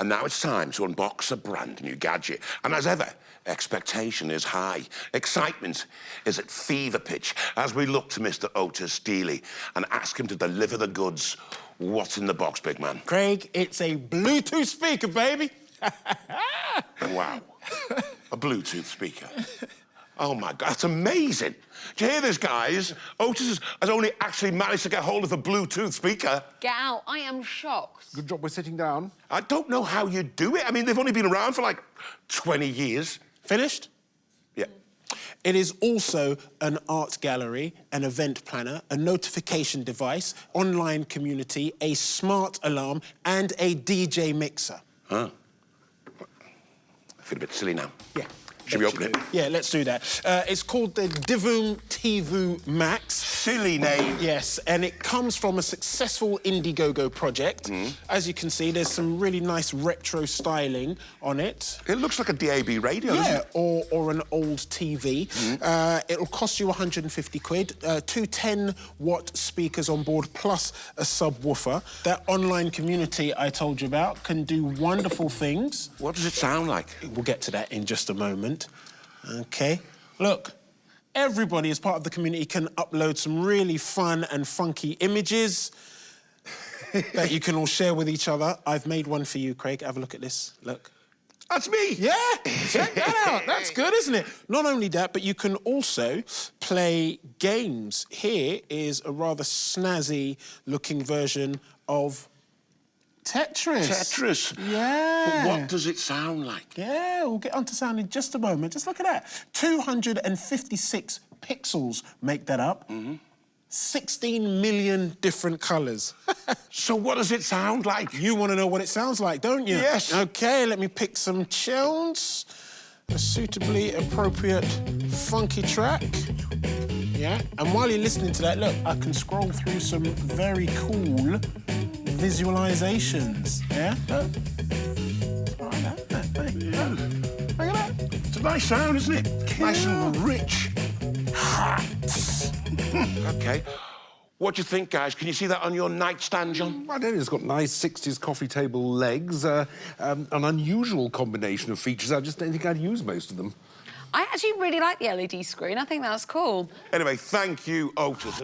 And now it's time to unbox a brand new gadget. And as ever, expectation is high. Excitement is at fever pitch as we look to Mr. Otis Steely and ask him to deliver the goods. What's in the box, big man? Craig, it's a Bluetooth speaker, baby. Wow. A Bluetooth speaker. Oh, my God, that's amazing. Do you hear this, guys? Otis has only actually managed to get hold of a Bluetooth speaker. Get out. I am shocked. Good job we're sitting down. I don't know how you do it. I mean, they've only been around for, like, 20 years. Finished? Yeah. It is also an art gallery, an event planner, a notification device, online community, a smart alarm, and a DJ mixer. Huh. I feel a bit silly now. Yeah. Should we open it? Yeah, let's do that. It's called the Tivoo-Max. Silly name. Yes, and it comes from a successful Indiegogo project. As you can see, there's some really nice retro styling on it. It looks like a DAB radio, doesn't it? Or an old TV. It'll cost you 150 quid. Two 10-watt speakers on board, plus a subwoofer. That online community I told you about can do wonderful things. What does it sound like? We'll get to that in just a moment. OK. Look, everybody as part of the community can upload some really fun and funky images that you can all share with each other. I've made one for you, Craig. Have a look at this. Look. That's me! Yeah, check that out. That's good, isn't it? Not only that, but you can also play games. Here is a rather snazzy-looking version of Tetris. Tetris? Yeah. But what does it sound like? Yeah, we'll get onto sound in just a moment. Just look at that. 256 pixels make that up. 16 million different colours. So what does it sound like? You want to know what it sounds like, don't you? Yes. OK, let me pick some tunes. A suitably appropriate funky track. Yeah, and while you're listening to that, look, I can scroll through some very cool visualizations. Yeah? Look. Look at that. It's a nice sound, isn't it? Nice and rich. OK. What do you think, guys? Can you see that on your nightstand, John? I don't know, it's got nice 60s coffee table legs, an unusual combination of features. I just don't think I'd use most of them. I actually really like the LED screen. I think that's cool. Anyway, thank you, Otis.